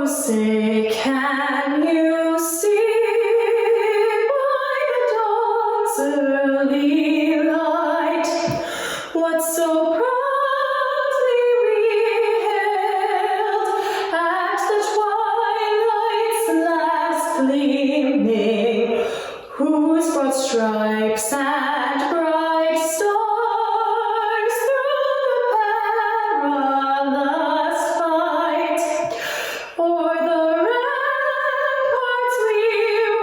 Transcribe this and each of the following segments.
Say, can you see by the dawn's early light what so proudly we hailed at the twilight's last gleaming, whose broad stripes and bright stars through the perilous fight o'er the ramparts we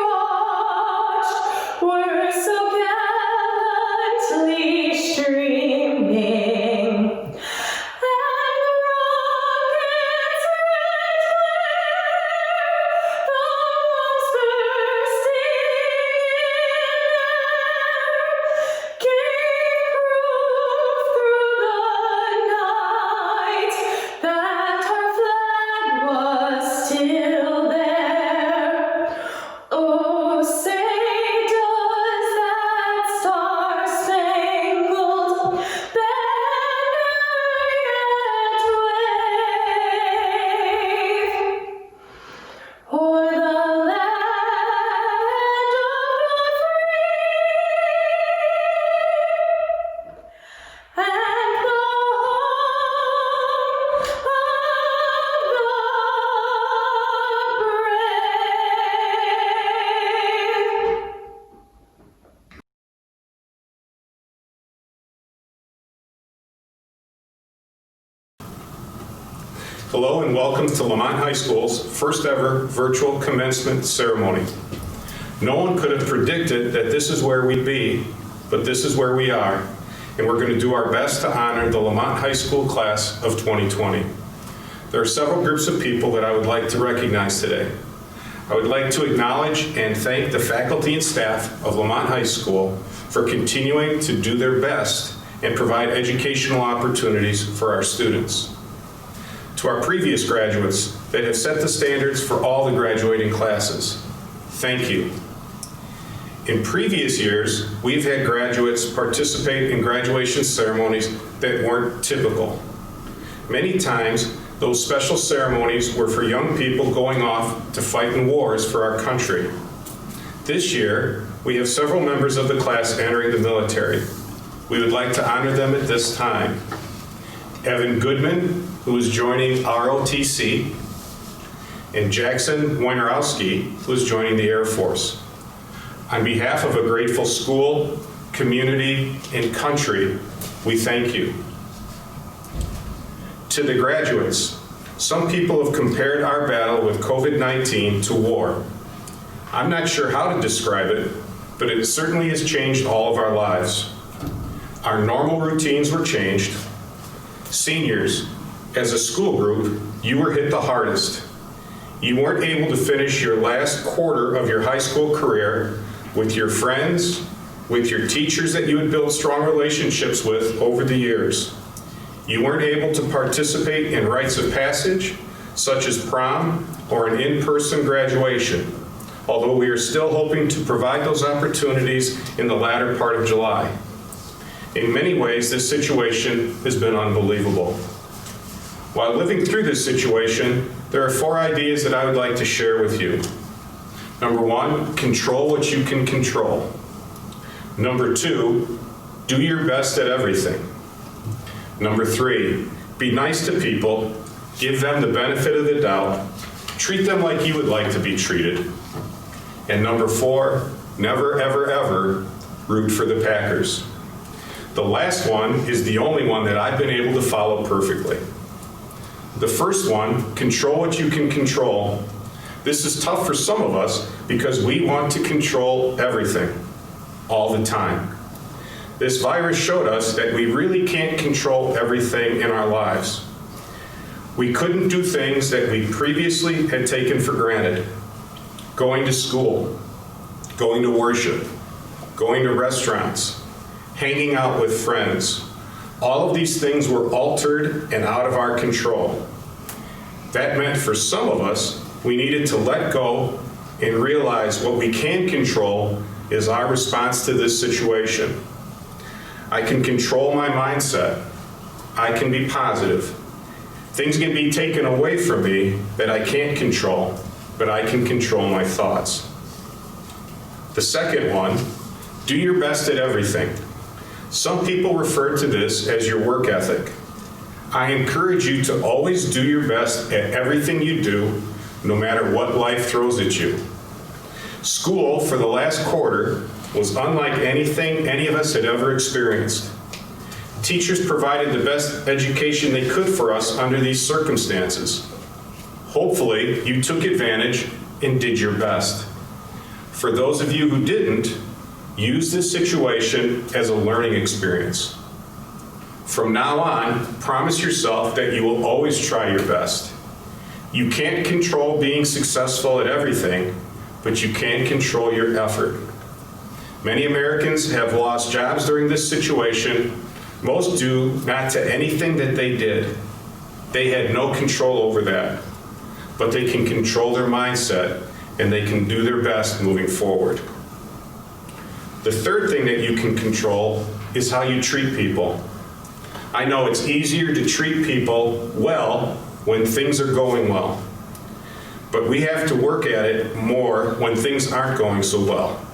watched were so gallantly streaming, and the rocket's red glare, the bombs bursting in air, gave proof through the night that our flag was still there. Oh, say, does that star-spangled banner yet wave o'er the land of the free and the home Hello and welcome to Lemont High School's first ever virtual commencement ceremony. No one could have predicted that this is where we'd be, but this is where we are, and we're going to do our best to honor the Lemont High School class of 2020. There are several groups of people that I would like to recognize today. I would like to acknowledge and thank the faculty and staff of Lemont High School for continuing to do their best and provide educational opportunities for our students. To our previous graduates that have set the standards for all the graduating classes, thank you. In previous years, we've had graduates participate in graduation ceremonies that weren't typical. Many times, those special ceremonies were for young people going off to fight in wars for our country. This year, we have several members of the class entering the military. We would like to honor them at this time. Evan Goodman, who is joining ROTC, and Jackson Wojnarowski, who is joining the Air Force. On behalf of a grateful school, community, and country, we thank you. To the graduates, some people have compared our battle with COVID-19 to war. I'm not sure how to describe it, but it certainly has changed all of our lives. Our normal routines were changed. Seniors, as a school group, you were hit the hardest. You weren't able to finish your last quarter of your high school career with your friends, with your teachers that you had built strong relationships with over the years. You weren't able to participate in rites of passage, such as prom or an in-person graduation, although we are still hoping to provide those opportunities in the latter part of July. In many ways, this situation has been unbelievable. While living through this situation, there are 4 ideas that I would like to share with you. Number 1, control what you can control. Number 2, do your best at everything. Number 3, be nice to people, give them the benefit of the doubt, treat them like you would like to be treated. And number 4, never, ever, ever root for the Packers. The last one is the only one that I've been able to follow perfectly. The first one, control what you can control. This is tough for some of us because we want to control everything, all the time. This virus showed us that we really can't control everything in our lives. We couldn't do things that we previously had taken for granted. Going to school, going to worship, going to restaurants, hanging out with friends. All of these things were altered and out of our control. That meant for some of us, we needed to let go and realize what we can control is our response to this situation. I can control my mindset. I can be positive. Things can be taken away from me that I can't control, but I can control my thoughts. The second one, do your best at everything. Some people refer to this as your work ethic. I encourage you to always do your best at everything you do, no matter what life throws at you. School for the last quarter was unlike anything any of us had ever experienced. Teachers provided the best education they could for us under these circumstances. Hopefully, you took advantage and did your best. For those of you who didn't, use this situation as a learning experience. From now on, promise yourself that you will always try your best. You can't control being successful at everything, but you can control your effort. Many Americans have lost jobs during this situation. Most due not to anything that they did. They had no control over that, but they can control their mindset and they can do their best moving forward. The third thing that you can control is how you treat people. I know it's easier to treat people well when things are going well, but we have to work at it more when things aren't going so well.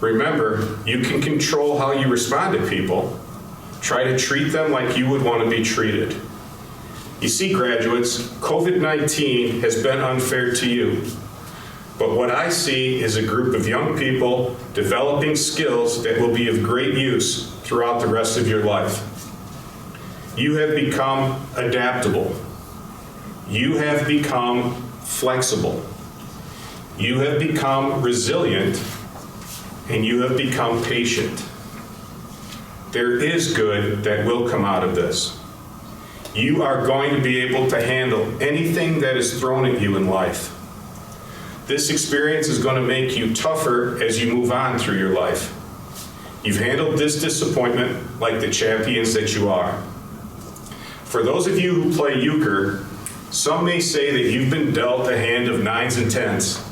Remember, you can control how you respond to people. Try to treat them like you would want to be treated. You see, graduates, COVID-19 has been unfair to you. But what I see is a group of young people developing skills that will be of great use throughout the rest of your life. You have become adaptable. You have become flexible. You have become resilient, and you have become patient. There is good that will come out of this. You are going to be able to handle anything that is thrown at you in life. This experience is going to make you tougher as you move on through your life. You've handled this disappointment like the champions that you are. For those of you who play euchre, some may say that you've been dealt a hand of 9s and 10s.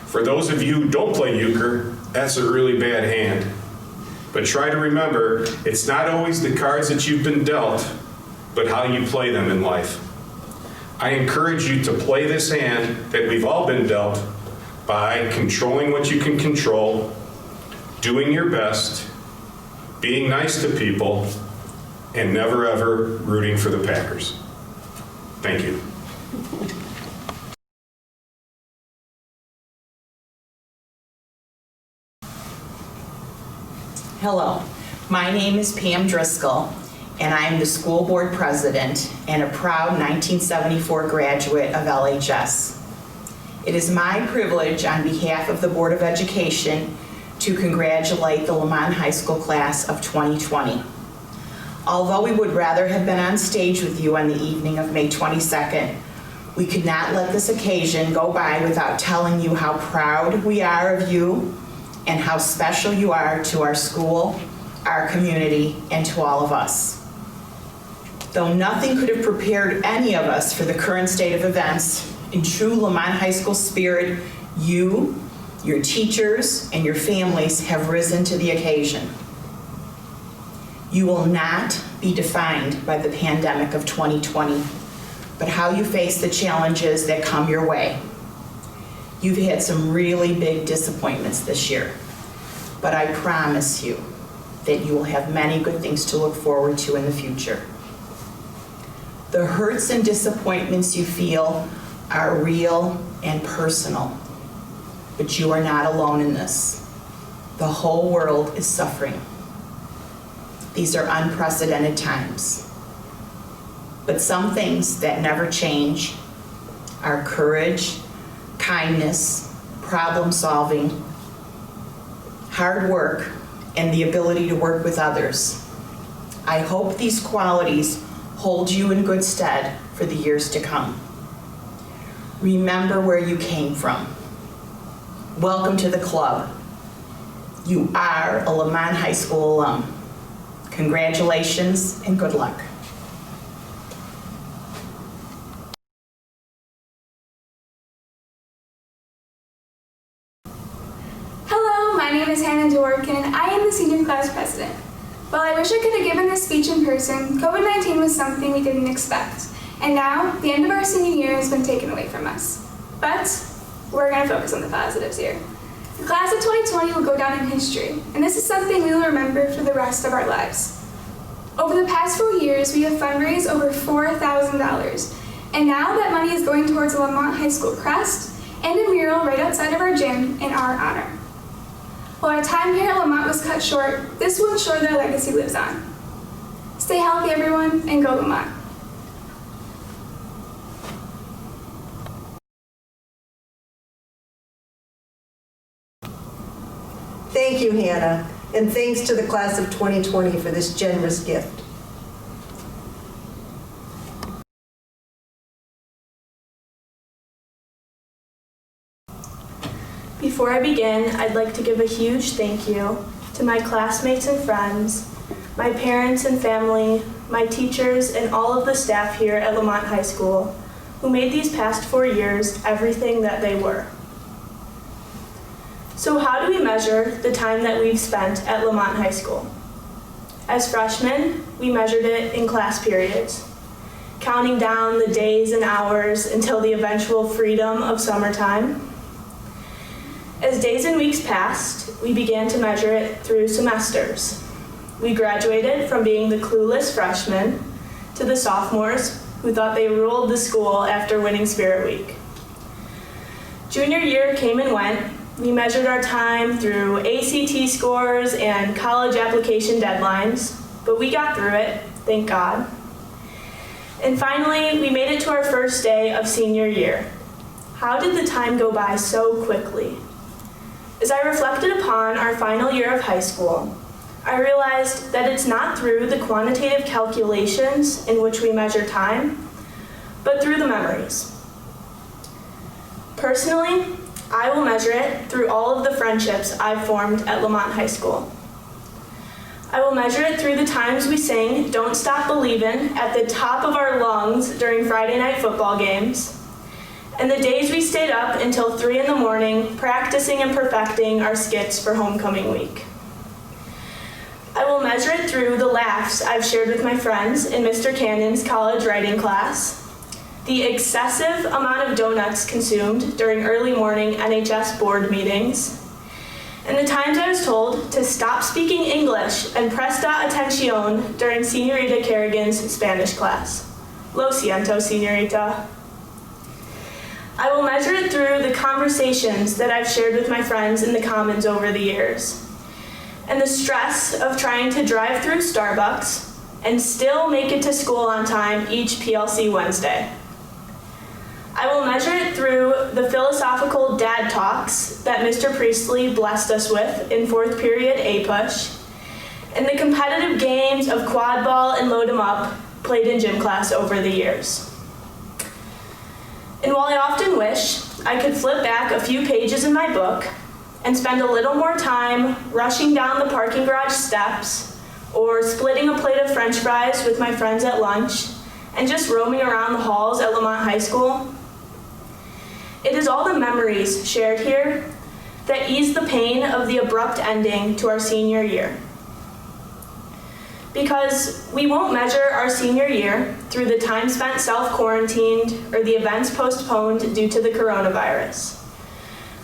For those of you who don't play euchre, that's a really bad hand. But try to remember, it's not always the cards that you've been dealt, but how you play them in life. I encourage you to play this hand that we've all been dealt by controlling what you can control, doing your best, being nice to people, and never ever rooting for the Packers. Thank you. Hello, my name is Pam Driscoll, and I am the school board president and a proud 1974 graduate of LHS. It is my privilege on behalf of the Board of Education to congratulate the Lemont High School class of 2020. Although we would rather have been on stage with you on the evening of May 22nd, we could not let this occasion go by without telling you how proud we are of you and how special you are to our school, our community, and to all of us. Though nothing could have prepared any of us for the current state of events, in true Lemont High School spirit, you, your teachers, and your families have risen to the occasion. You will not be defined by the pandemic of 2020, but how you face the challenges that come your way. You've had some really big disappointments this year, but I promise you that you will have many good things to look forward to in the future. The hurts and disappointments you feel are real and personal, but you are not alone in this. The whole world is suffering. These are unprecedented times. But some things that never change are courage, kindness, problem solving, hard work, and the ability to work with others. I hope these qualities hold you in good stead for the years to come. Remember where you came from. Welcome to the club. You are a Lemont High School alum. Congratulations and good luck. Hello, my name is Hannah Dworkin and I am the senior class president. While I wish I could have given this speech in person, COVID-19 was something we didn't expect. And now, the end of our senior year has been taken away from us. But we're going to focus on the positives here. The class of 2020 will go down in history, and this is something we will remember for the rest of our lives. Over the past 4 years, we have fundraised over $4,000, and now that money is going towards the Lemont High School crest and a mural right outside of our gym in our honor. While our time here at Lemont was cut short, this will ensure that our legacy lives on. Stay healthy, everyone, and go Lemont. Thank you, Hannah, and thanks to the class of 2020 for this generous gift. Before I begin, I'd like to give a huge thank you to my classmates and friends, my parents and family, my teachers, and all of the staff here at Lemont High School who made these past 4 years everything that they were. So how do we measure the time that we've spent at Lemont High School? As freshmen, we measured it in class periods, counting down the days and hours until the eventual freedom of summertime. As days and weeks passed, we began to measure it through semesters. We graduated from being the clueless freshmen to the sophomores who thought they ruled the school after winning Spirit Week. Junior year came and went. We measured our time through ACT scores and college application deadlines, but we got through it, thank God. And finally, we made it to our first day of senior year. How did the time go by so quickly? As I reflected upon our final year of high school, I realized that it's not through the quantitative calculations in which we measure time, but through the memories. Personally, I will measure it through all of the friendships I've formed at Lemont High School. I will measure it through the times we sang "Don't Stop Believin'" at the top of our lungs during Friday night football games, and the days we stayed up until 3 in the morning practicing and perfecting our skits for homecoming week. I will measure it through the laughs I've shared with my friends in Mr. Cannon's college writing class, the excessive amount of donuts consumed during early morning NHS board meetings, and the times I was told to stop speaking English and presta atención during Señorita Kerrigan's Spanish class. Lo siento, señorita. I will measure it through the conversations that I've shared with my friends in the Commons over the years, and the stress of trying to drive through Starbucks and still make it to school on time each PLC Wednesday. I will measure it through the philosophical dad talks that Mr. Priestley blessed us with in 4th period A-Push, and the competitive games of quad ball and load 'em up played in gym class over the years. And while I often wish I could flip back a few pages in my book and spend a little more time rushing down the parking garage steps or splitting a plate of French fries with my friends at lunch and just roaming around the halls at Lemont High School, it is all the memories shared here that ease the pain of the abrupt ending to our senior year. Because we won't measure our senior year through the time spent self-quarantined or the events postponed due to the coronavirus.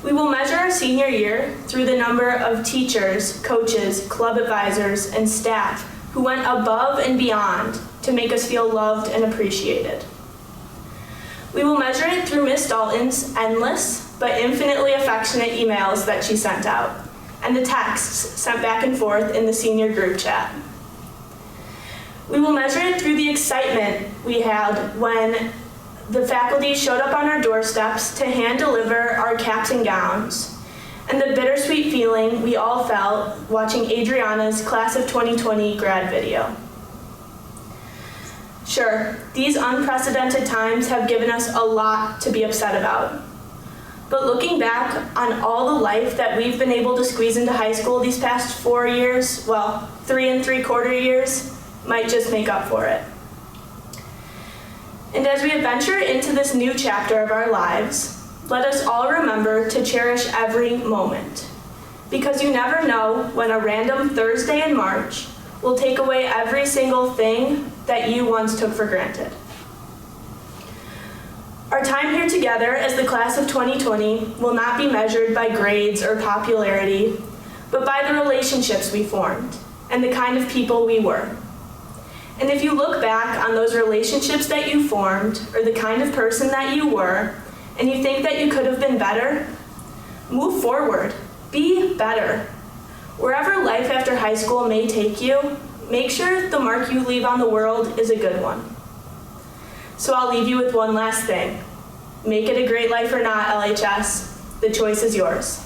We will measure our senior year through the number of teachers, coaches, club advisors, and staff who went above and beyond to make us feel loved and appreciated. We will measure it through Miss Dalton's endless but infinitely affectionate emails that she sent out, and the texts sent back and forth in the senior group chat. We will measure it through the excitement we had when the faculty showed up on our doorsteps to hand deliver our caps and gowns, and the bittersweet feeling we all felt watching Adriana's Class of 2020 grad video. Sure, these unprecedented times have given us a lot to be upset about. But looking back on all the life that we've been able to squeeze into high school these past 4 years, well, 3 3/4 years, might just make up for it. And as we adventure into this new chapter of our lives, let us all remember to cherish every moment. Because you never know when a random Thursday in March will take away every single thing that you once took for granted. Our time here together as the class of 2020 will not be measured by grades or popularity, but by the relationships we formed and the kind of people we were. And if you look back on those relationships that you formed or the kind of person that you were, and you think that you could have been better, move forward. Be better. Wherever life after high school may take you, make sure the mark you leave on the world is a good one. So I'll leave you with one last thing. Make it a great life or not, LHS. The choice is yours.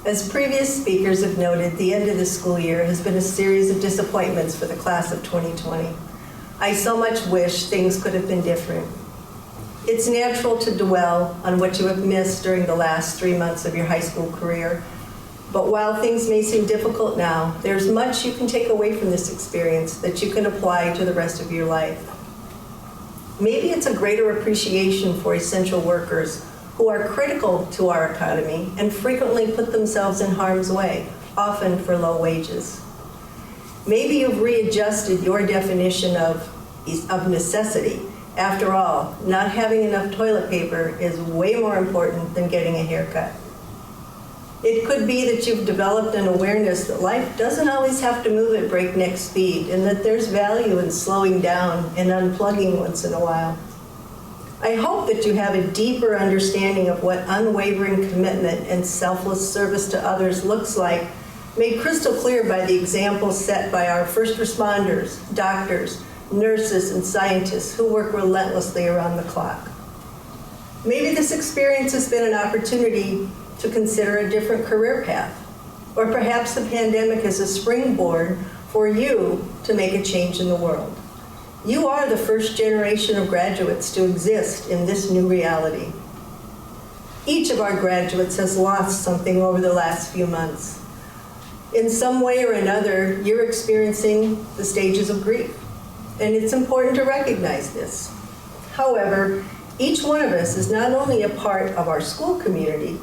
As previous speakers have noted, the end of the school year has been a series of disappointments for the class of 2020. I so much wish things could have been different. It's natural to dwell on what you have missed during the last 3 months of your high school career. But while things may seem difficult now, there's much you can take away from this experience that you can apply to the rest of your life. Maybe it's a greater appreciation for essential workers who are critical to our economy and frequently put themselves in harm's way, often for low wages. Maybe you've readjusted your definition of necessity. After all, not having enough toilet paper is way more important than getting a haircut. It could be that you've developed an awareness that life doesn't always have to move at breakneck speed and that there's value in slowing down and unplugging once in a while. I hope that you have a deeper understanding of what unwavering commitment and selfless service to others looks like, made crystal clear by the examples set by our first responders, doctors, nurses, and scientists who work relentlessly around the clock. Maybe this experience has been an opportunity to consider a different career path, or perhaps the pandemic is a springboard for you to make a change in the world. You are the first generation of graduates to exist in this new reality. Each of our graduates has lost something over the last few months. In some way or another, you're experiencing the stages of grief, and it's important to recognize this. However, each one of us is not only a part of our school community,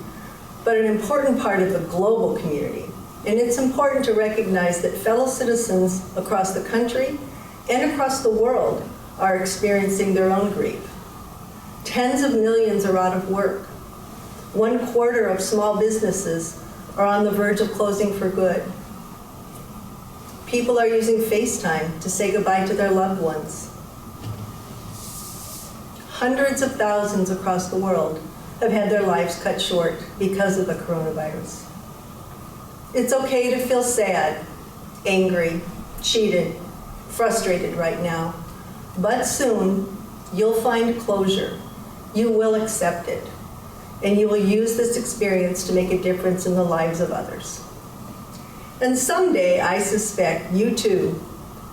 but an important part of the global community. And it's important to recognize that fellow citizens across the country and across the world are experiencing their own grief. Tens of millions are out of work. 1/4 of small businesses are on the verge of closing for good. People are using FaceTime to say goodbye to their loved ones. Hundreds of thousands across the world have had their lives cut short because of the coronavirus. It's okay to feel sad, angry, cheated, frustrated right now, but soon you'll find closure. You will accept it, and you will use this experience to make a difference in the lives of others. And someday, I suspect, you too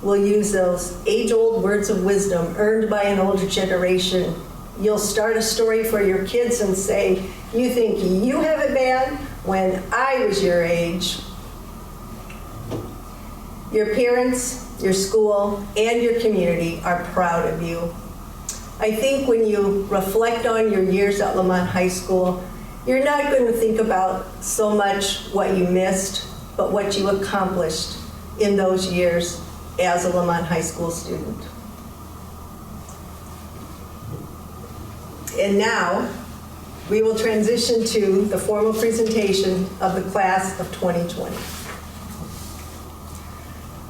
will use those age-old words of wisdom earned by an older generation. You'll start a story for your kids and say, "You think you have it bad? When I was your age." Your parents, your school, and your community are proud of you. I think when you reflect on your years at Lemont High School, you're not going to think about so much what you missed, but what you accomplished in those years as a Lemont High School student. And now, we will transition to the formal presentation of the class of 2020.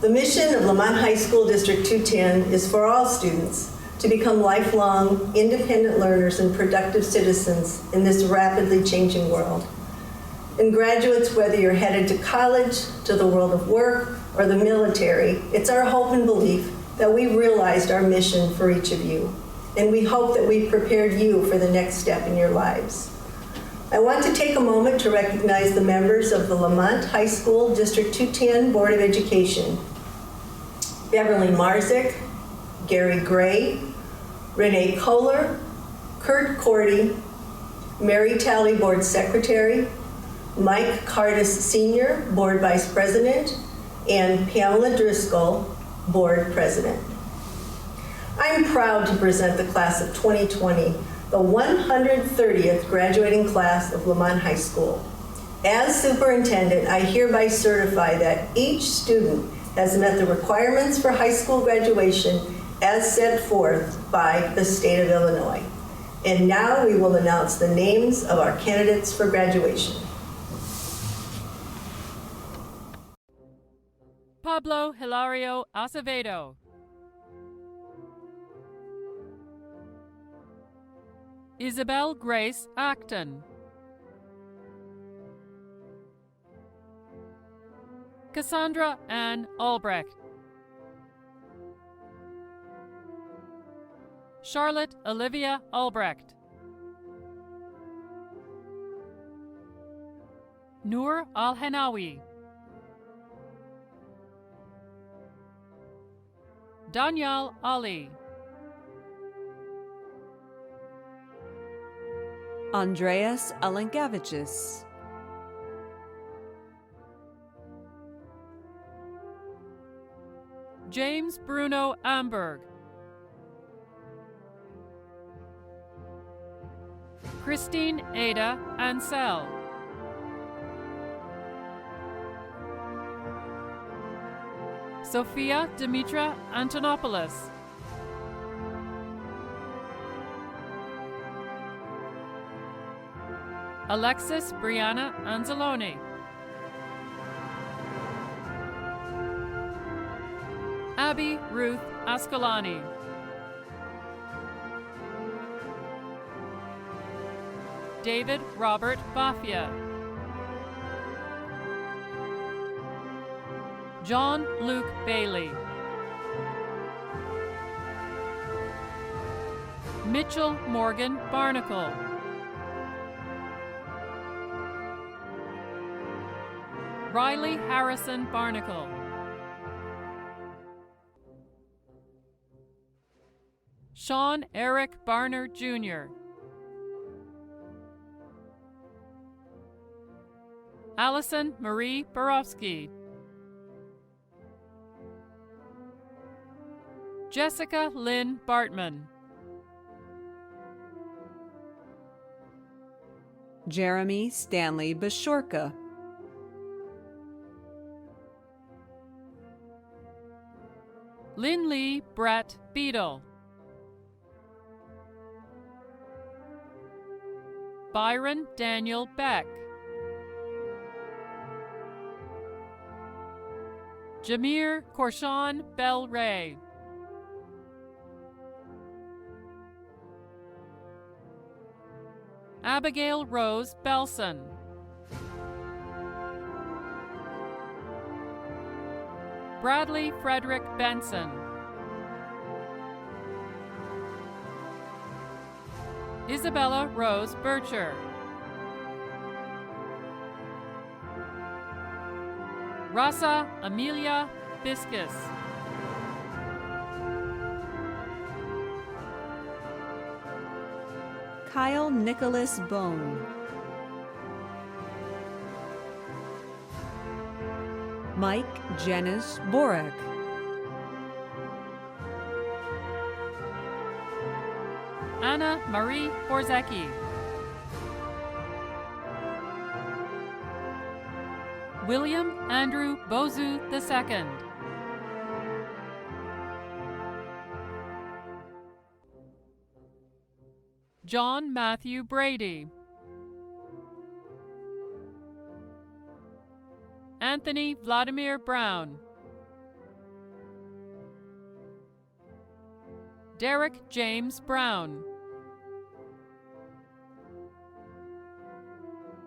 The mission of Lemont High School District 210 is for all students to become lifelong, independent learners and productive citizens in this rapidly changing world. And graduates, whether you're headed to college, to the world of work, or the military, it's our hope and belief that we realized our mission for each of you. And we hope that we've prepared you for the next step in your lives. I want to take a moment to recognize the members of the Lemont High School District 210 Board of Education. Beverly Marzik, Gary Gray, Renee Kohler, Kurt Cordy, Mary Talley, Board Secretary, Mike Cardis Sr., Board Vice President, and Pamela Driscoll, Board President. I'm proud to present the class of 2020, the 130th graduating class of Lemont High School. As superintendent, I hereby certify that each student has met the requirements for high school graduation as set forth by the state of Illinois. And now we will announce the names of our candidates for graduation. Pablo Hilario Acevedo. Isabel Grace Acton. Cassandra Ann Albrecht. Charlotte Olivia Albrecht. Noor Al-Hanawi. Danyal Ali. Andreas Alenkavicius. James Bruno Amberg. Christine Ada Ansel. Sophia Dimitra Antonopoulos. Alexis Brianna Anzalone. Abby Ruth Ascolani. David Robert Bafia. John Luke Bailey. Mitchell Morgan Barnacle. Riley Harrison Barnacle. Sean Eric Barner Jr. Allison Marie Borowski. Jessica Lynn Bartman. Jeremy Stanley Bashorka. Lynn-Lee Brett Beadle. Byron Daniel Beck. Jameer Korshan Bell Ray. Abigail Rose Belson. Bradley Frederick Benson. Isabella Rose Bircher. Rasa Amelia Biscus. Kyle Nicholas Bone. Mike Janice Borak. Anna Marie Borzecki. William Andrew Bozu II. John Matthew Brady. Anthony Vladimir Brown. Derek James Brown.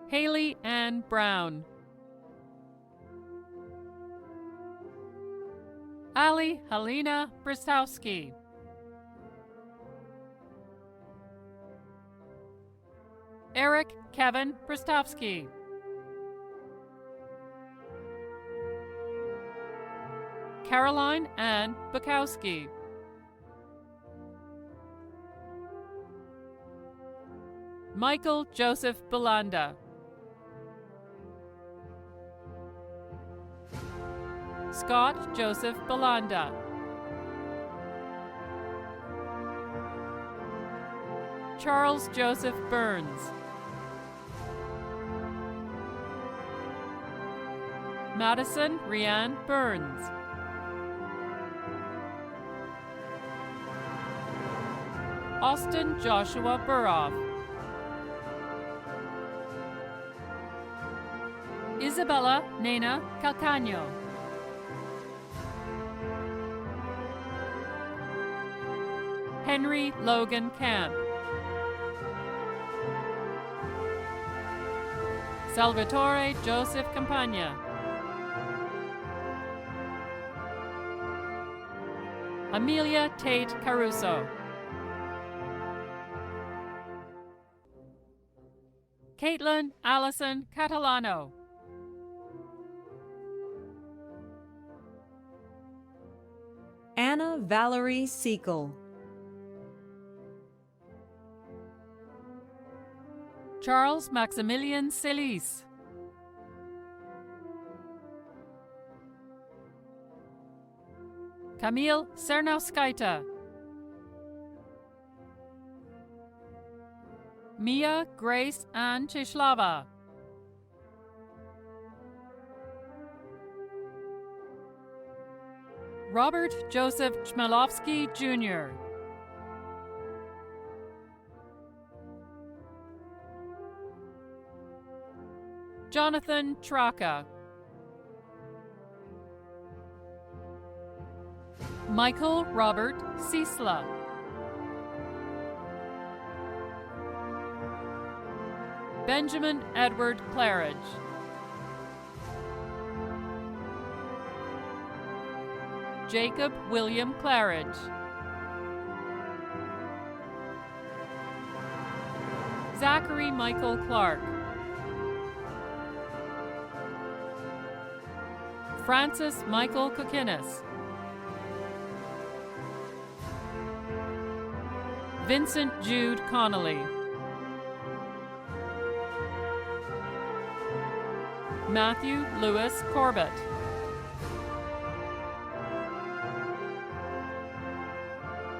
Haley Ann Brown. Ali Helena Bristowski. Eric Kevin Bristowski. Caroline Ann Bukowski. Michael Joseph Belanda. Scott Joseph Belanda. Charles Joseph Burns. Madison Rianne Burns. Austin Joshua Burhoff. Isabella Nena Calcagno. Henry Logan Camp. Salvatore Joseph Campagna. Amelia Tate Caruso. Caitlin Allison Catalano. Anna Valerie Segal. Charles Maximilian Celis. Camille Cernauskaita. Mia Grace Ann Chishlava. Robert Joseph Chmielowski Jr. Jonathan Traka. Michael Robert Ciesla. Benjamin Edward Claridge. Jacob William Claridge. Zachary Michael Clark. Francis Michael Kokinis. Vincent Jude Connolly. Matthew Lewis Corbett.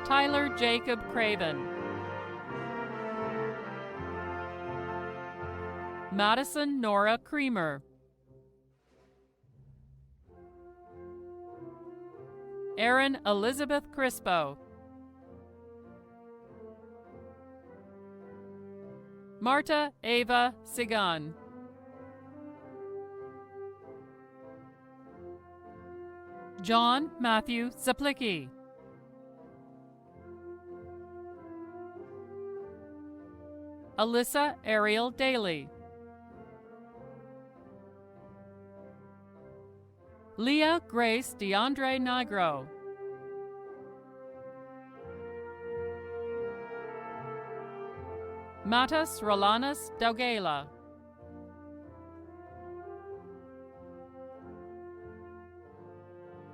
Tyler Jacob Craven. Madison Nora Creamer. Erin Elizabeth Crispo. Marta Ava Sigan. John Matthew Zaplicki. Alyssa Ariel Daly. Leah Grace DeAndre Nigro. Matas Rolanas Daugela.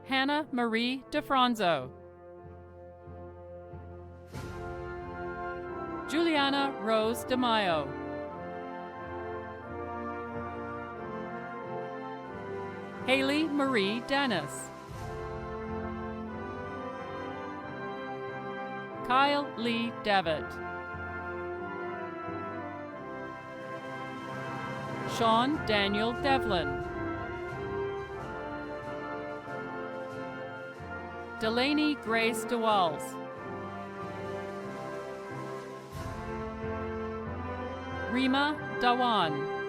Hannah Marie DeFranzo. Juliana Rose DeMaio. Haley Marie Dennis. Kyle Lee Devitt. Sean Daniel Devlin. Delaney Grace DeWalls. Rima Dawan.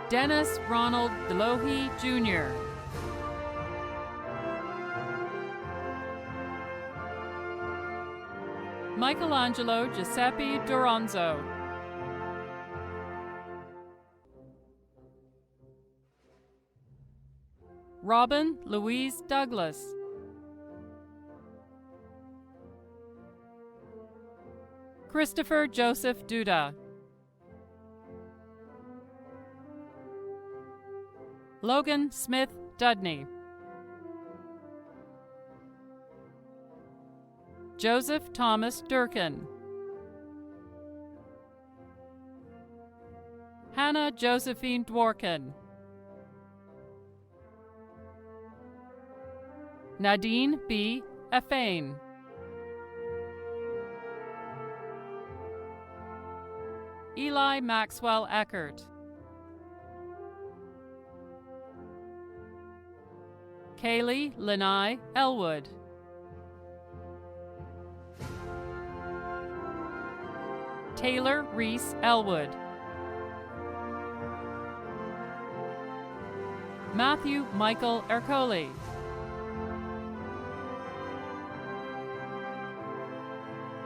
Dennis Ronald Delohi Jr. Michelangelo Giuseppe Doronzo. Robin Louise Douglas. Christopher Joseph Duda. Logan Smith Dudney. Joseph Thomas Durkin. Hannah Josephine Dworkin. Nadine B. Afane. Eli Maxwell Eckert. Kaylee Lanai Elwood. Taylor Reese Elwood. Matthew Michael Ercoli.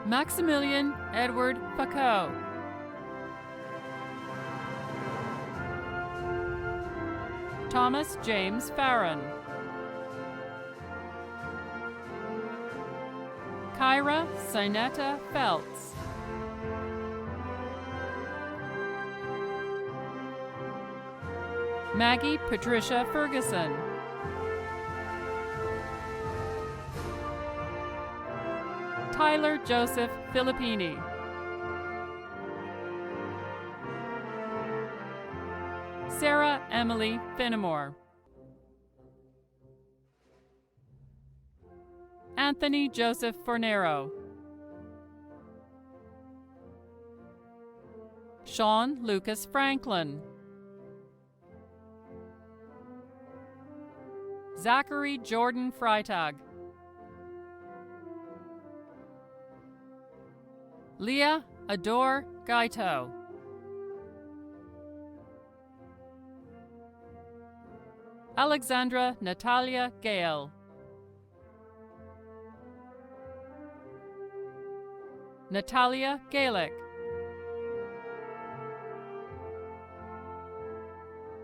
Maximilian Edward Facot. Thomas James Farron. Kyra Sinetta Feltz. Maggie Patricia Ferguson. Tyler Joseph Filippini. Sarah Emily Finnemore. Anthony Joseph Fornero. Sean Lucas Franklin. Zachary Jordan Freitag. Leah Adore Gaito. Alexandra Natalia Gale. Natalia Gaelic.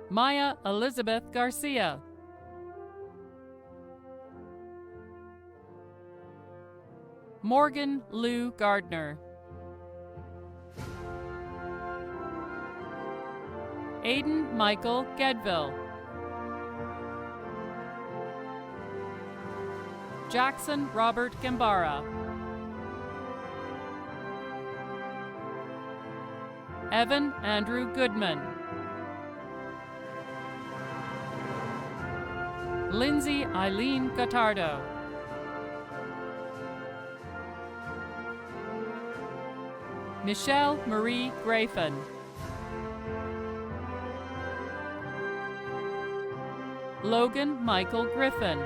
Maya Elizabeth Garcia. Morgan Lou Gardner. Aidan Michael Gedville. Jackson Robert Gambara. Evan Andrew Goodman. Lindsay Eileen Gottardo. Michelle Marie Grafin. Logan Michael Griffin.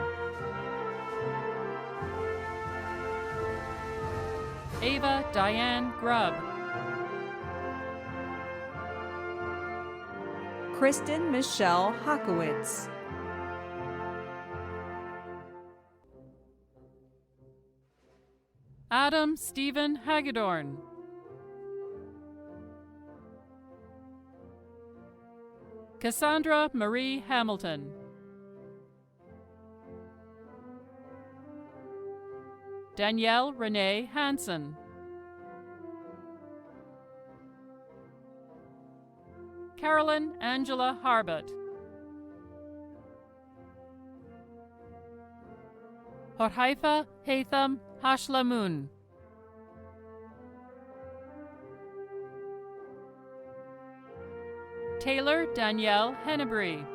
Ava Diane Grubb. Kristen Michelle Hakowitz. Adam Stephen Hagedorn. Cassandra Marie Hamilton. Danielle Renee Hansen. Carolyn Angela Harbut. Horhaifa Haitham Hashlamun. Taylor Danielle Hennebree.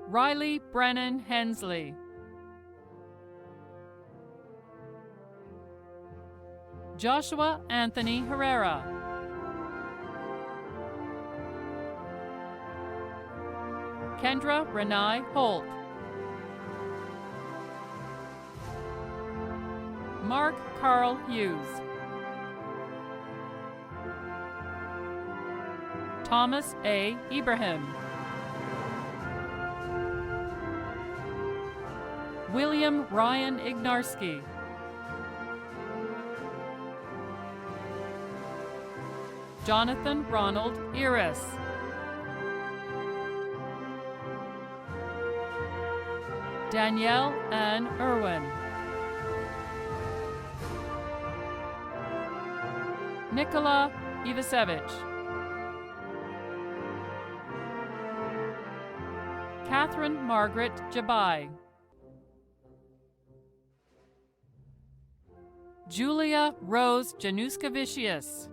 Riley Brennan Hensley. Joshua Anthony Herrera. Kendra Renai Holt. Mark Carl Hughes. Thomas A. Ibrahim. William Ryan Ignarski. Jonathan Ronald Iris. Danielle Ann Irwin. Nikola Ivasevich. Catherine Margaret Jabai. Julia Rose Januskavicius.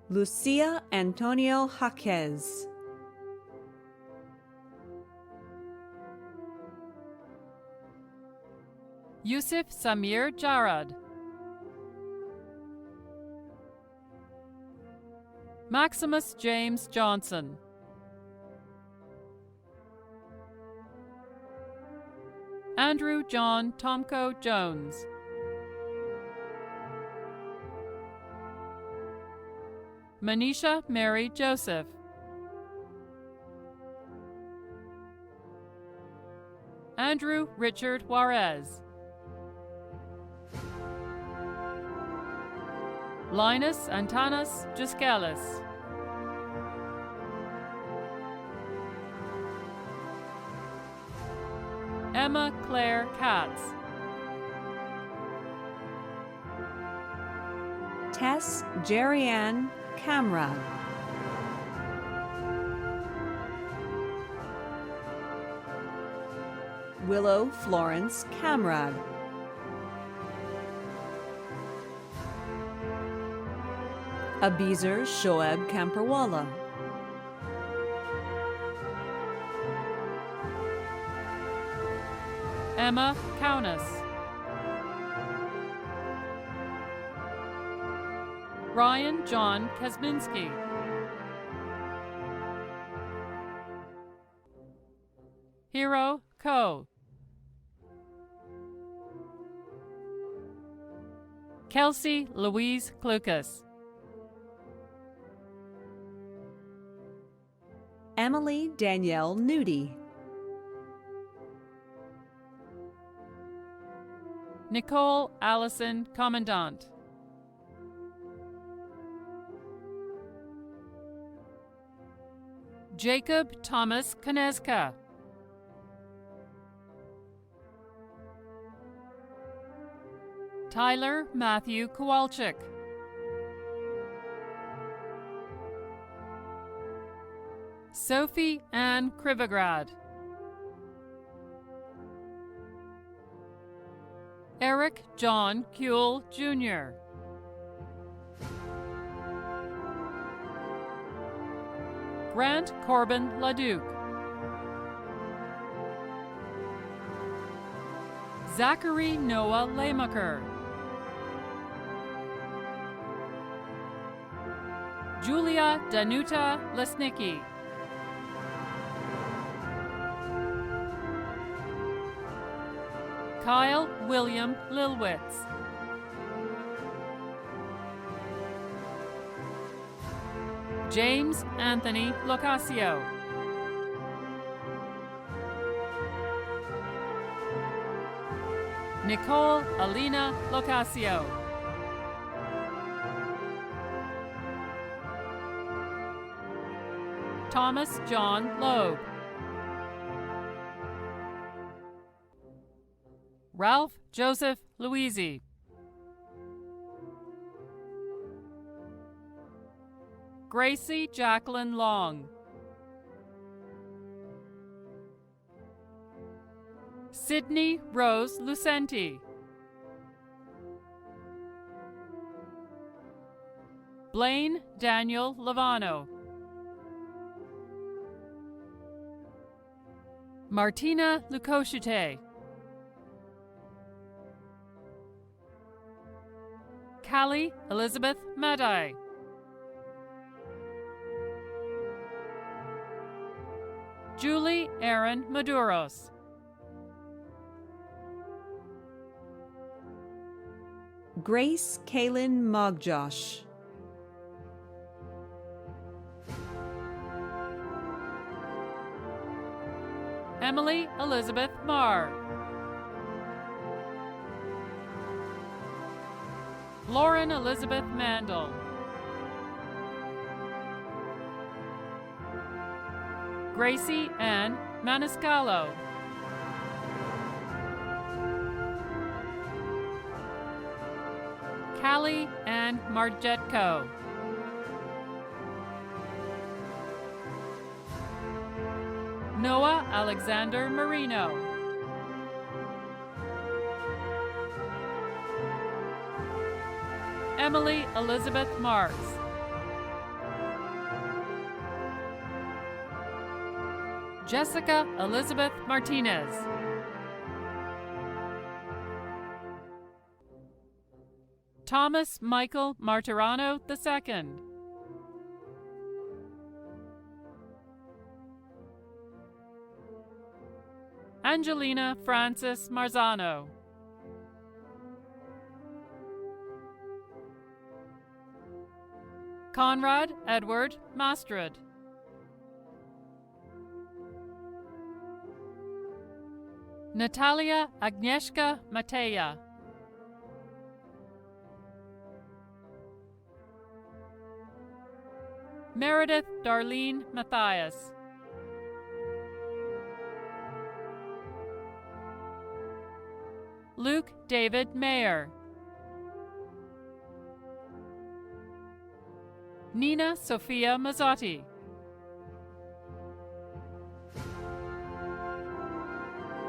Lucia Antonio Jaquez. Yusuf Samir Jarad, Maximus James Johnson, Andrew John Tomko Jones, Manisha Mary Joseph, Andrew Richard Juarez, Linus Antanas Giskelis, Emma Claire Katz, Tess Jerrianne Camrad, Willow Florence Camrad, Abizer Shoeb Kamperwala, Emma Kaunas, Ryan John Kazminski, Hero Ko, Kelsey Louise Klukas, Emily Danielle Nudie, Nicole Allison Commandant, Jacob Thomas Koneska, Tyler Matthew Kowalczyk, Sophie Ann Krivograd, Eric John Kuehl Jr., Grant Corbin LaDuke, Zachary Noah Lehmacher, Julia Danuta Lesnicki, Kyle William Lilwitz, James Anthony Locasio, Nicole Alina Locasio, Thomas John Loeb, Ralph Joseph Louisi, Gracie Jacqueline Long, Sydney Rose Lucenti, Blaine Daniel Lavano, Martina Lucochite, Callie Elizabeth Madai, Julie Erin Maduros, Grace Kaylin Mogjosh, Emily Elizabeth Marr, Lauren Elizabeth Mandel, Gracie Ann Maniscalco, Callie Ann Margetko, Noah Alexander Marino, Emily Elizabeth Marks, Jessica Elizabeth Martinez, Thomas Michael Martirano II. Angelina Francis Marzano. Conrad Edward Mastrid. Natalia Agnieszka Mateja. Meredith Darlene Matthias. Luke David Mayer. Nina Sophia Mazzotti.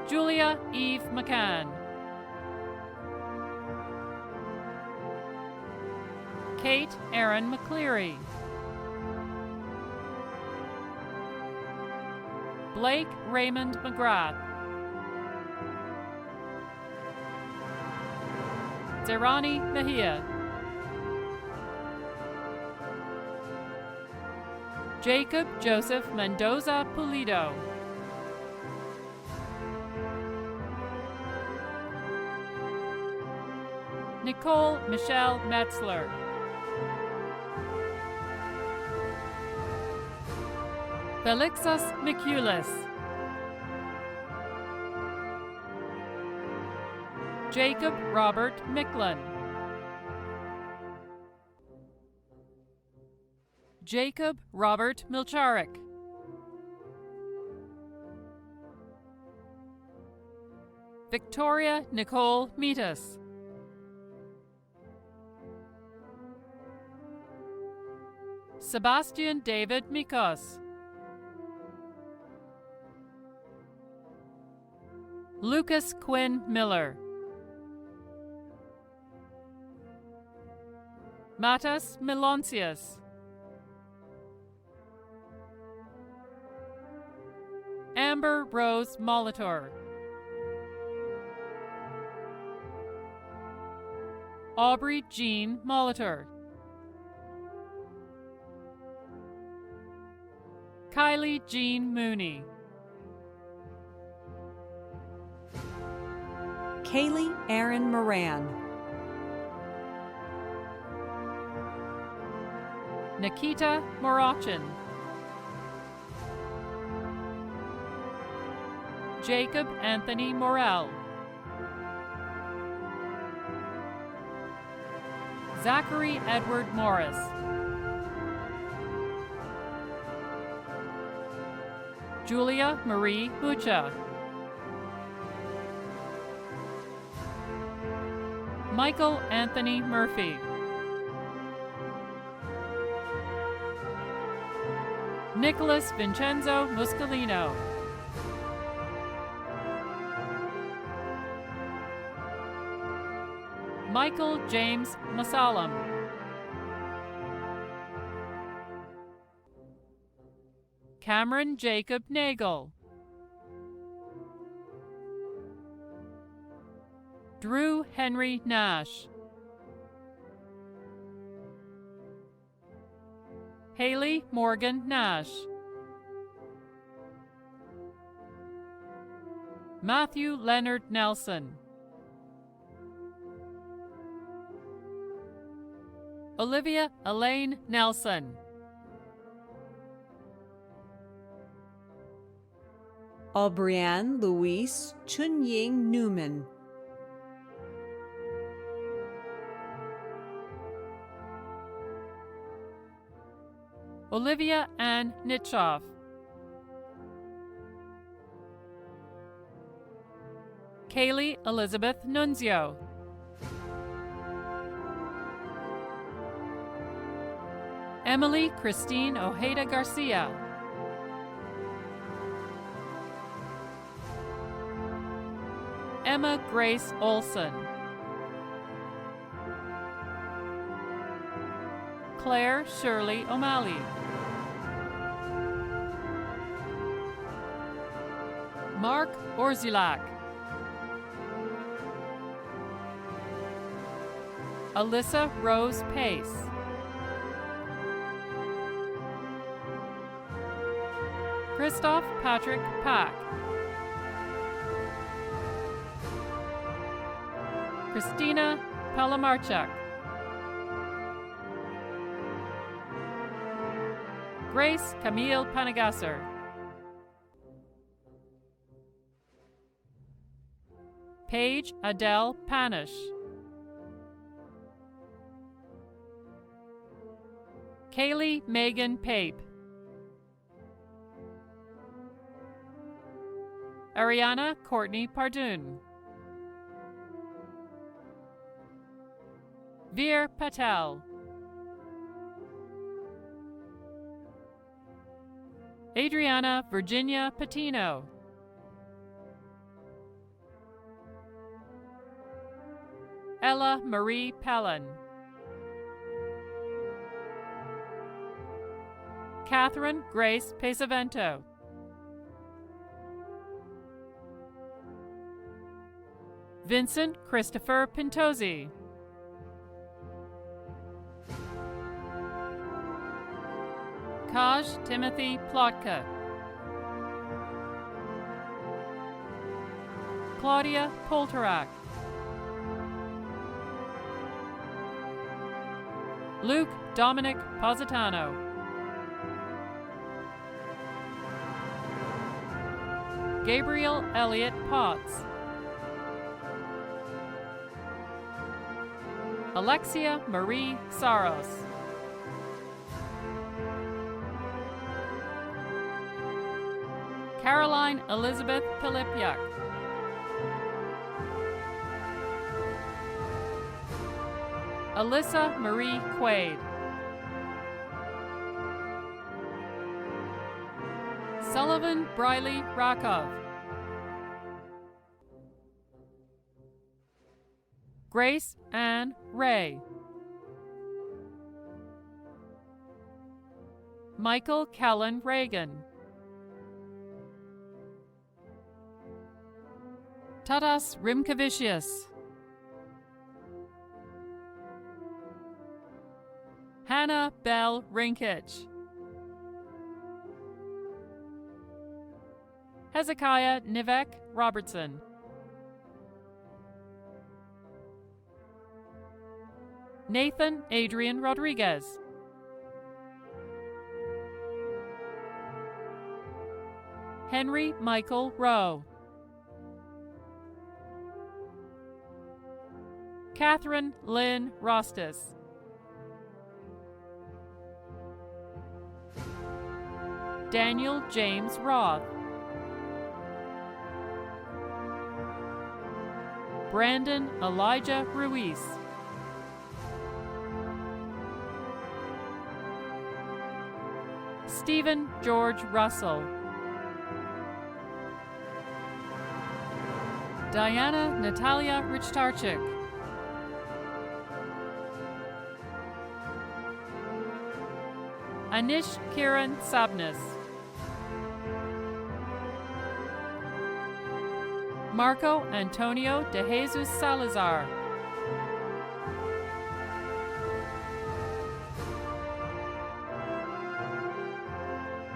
Julia Eve McCann. Kate Erin McCleary. Blake Raymond McGrath. Zerani Mejia. Jacob Joseph Mendoza Pulido. Nicole Michelle Metzler. Felixus Miculis. Jacob Robert Micklin. Jacob Robert Milcharik. Victoria Nicole Metis. Sebastian David Mikos. Lucas Quinn Miller. Matas Miloncius. Amber Rose Molitor. Aubrey Jean Molitor. Kylie Jean Mooney. Kaylee Aaron Moran. Nikita Morochin. Jacob Anthony Morel. Zachary Edward Morris. Julia Marie Bucha. Michael Anthony Murphy. Nicholas Vincenzo Muscolino. Michael James Masalam. Cameron Jacob Nagel. Drew Henry Nash. Haley Morgan Nash. Matthew Leonard Nelson. Olivia Elaine Nelson. Aubrianne Louise Chunying Newman. Olivia Ann Nitchoff. Kaylee Elizabeth Nunzio. Emily Christine Ojeda Garcia. Emma Grace Olson. Claire Shirley O'Malley. Mark Orzulak. Alyssa Rose Pace. Christoph Patrick Pack. Christina Palamarchuk. Grace Camille Panagasser. Paige Adele Panish. Kaylee Megan Pape. Ariana Courtney Pardun. Veer Patel. Adriana Virginia Patino. Ella Marie Pellin. Catherine Grace Pesavento. Vincent Christopher Pintozzi. Kaj Timothy Plotka. Claudia Polterak. Luke Dominic Positano. Gabriel Elliott Potts. Alexia Marie Saros. Caroline Elizabeth Pilipyak. Alyssa Marie Quaid. Sullivan Briley Rakov. Grace Ann Ray. Michael Kellen Reagan. Tadas Rimkavicius. Hannah Bell Rinkich. Hezekiah Nivek Robertson. Nathan Adrian Rodriguez. Henry Michael Rowe. Catherine Lynn Rostis. Daniel James Roth. Brandon Elijah Ruiz. Stephen George Russell. Diana Natalia Richtarchik. Anish Kiran Sabnis. Marco Antonio de Jesus Salazar.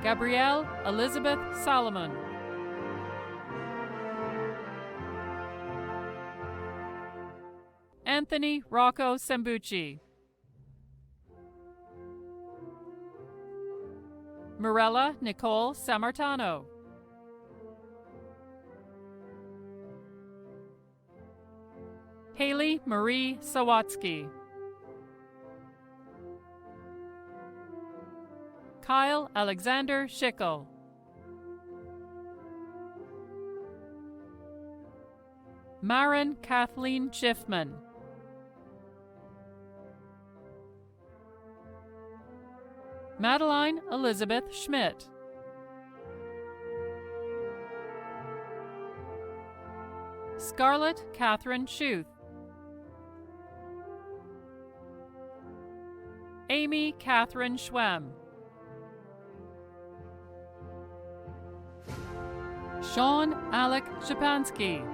Gabrielle Elizabeth Solomon. Anthony Rocco Sambucci. Mirella Nicole Samartano. Haley Marie Sawatsky. Kyle Alexander Schickel. Maren Kathleen Schiffman. Madeline Elizabeth Schmidt. Scarlett Catherine Schuth. Amy Catherine Schwem. Sean Alec Shapansky.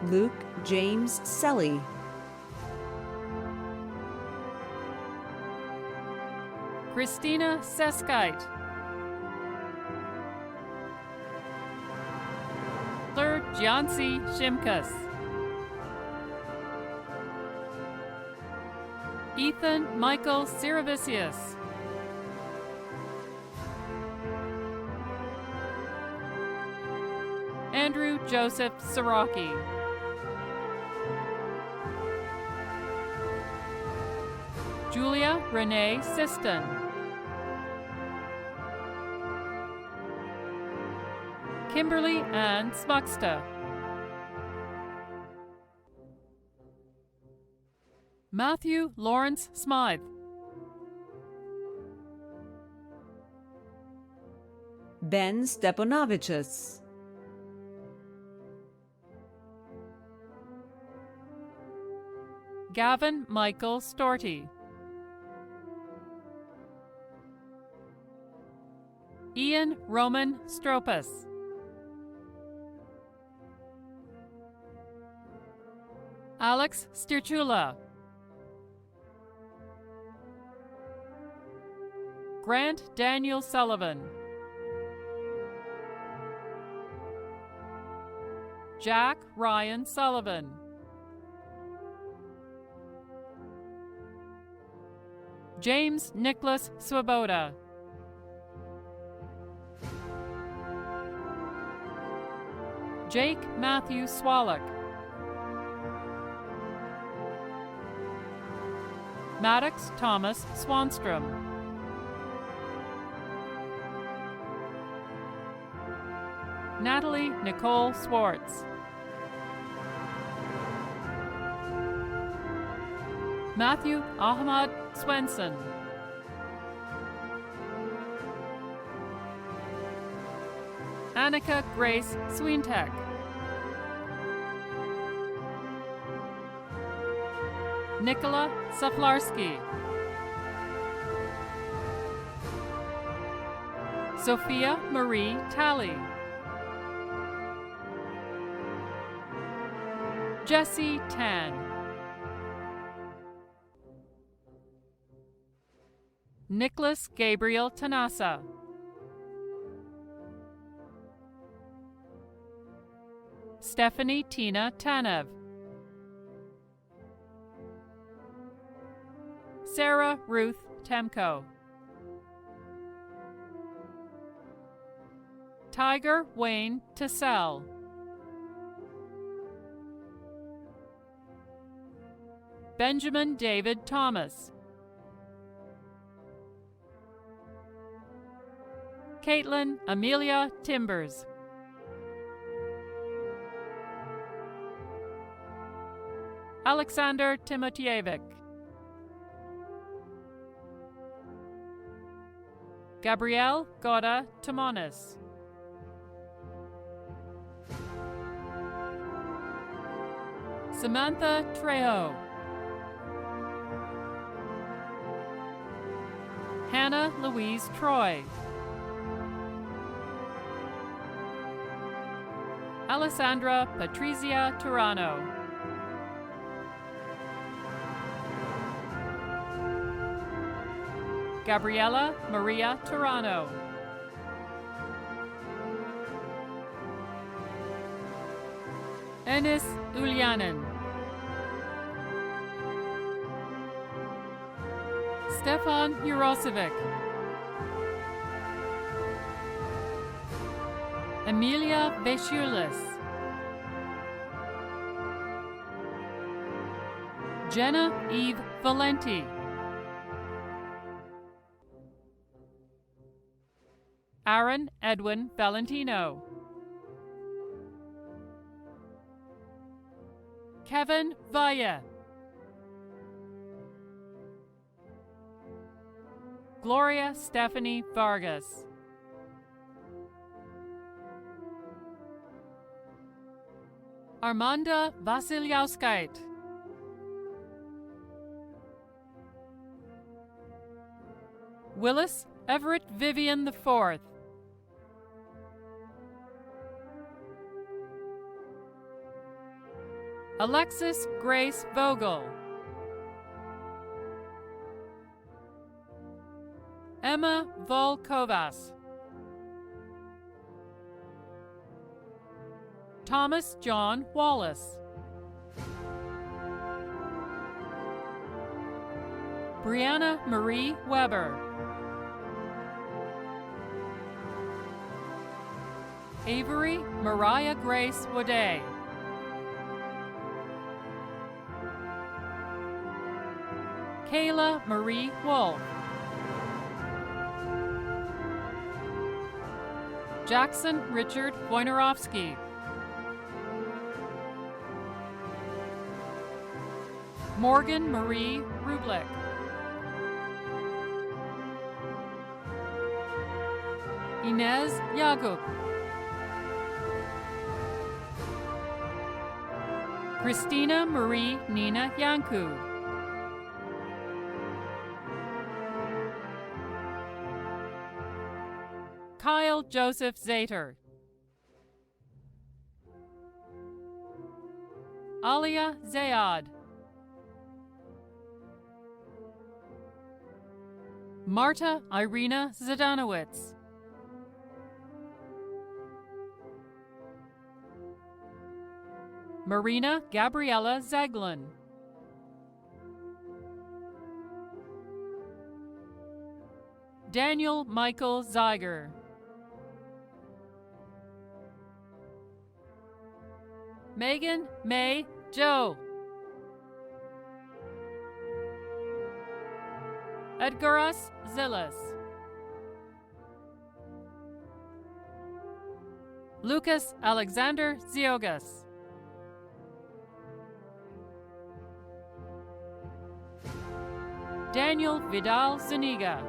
Luke James Selly. Christina Seskite. Third Jansi Shimkus. Ethan Michael Siravicius. Andrew Joseph Siraki. Julia Renee Siston. Kimberly Ann Smucksta. Matthew Lawrence Smythe. Ben Stepanovicius. Gavin Michael Storty. Ian Roman Stropas. Alex Stirchula. Grant Daniel Sullivan. Jack Ryan Sullivan. James Nicholas Swoboda. Jake Matthew Swallock. Maddox Thomas Swanstrom. Natalie Nicole Swartz. Matthew Ahmad Swenson. Annika Grace Swintek. Nicola Saflarski. Sophia Marie Talley. Jesse Tan. Nicholas Gabriel Tanasa. Stephanie Tina Tanev. Sarah Ruth Temko. Tiger Wayne Tassell. Benjamin David Thomas. Caitlin Amelia Timbers. Alexander Timotievich. Gabrielle Goda Timonis. Samantha Trejo. Hannah Louise Troy. Alessandra Patrizia Turano. Gabriela Maria Turano. Enis Ulyanin. Stefan Jurosevic. Emilia Veshulis. Jenna Eve Valenti. Aaron Edwin Valentino. Kevin Valle. Gloria Stephanie Vargas. Armanda Vasilyauskait. Willis Everett Vivian IV. Alexis Grace Vogel, Emma Volkovas, Thomas John Wallace, Brianna Marie Weber, Avery Mariah Grace Wade, Kayla Marie Wolf, Jackson Richard Wojnarowski, Morgan Marie Rublik, Inez Yagup, Christina Marie Nina Yanku, Kyle Joseph Zater, Alia Zayad, Marta Irina Zdanowicz, Marina Gabriella Zaglin, Daniel Michael Zeiger, Megan May Joe, Edgaras Zillas, Lucas Alexander Ziogas, Daniel Vidal Zuniga,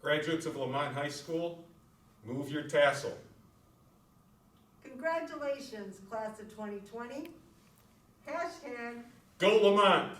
Graduates of Lemont High School, move your tassel. Congratulations, class of 2020. Hashtag Go Lemont!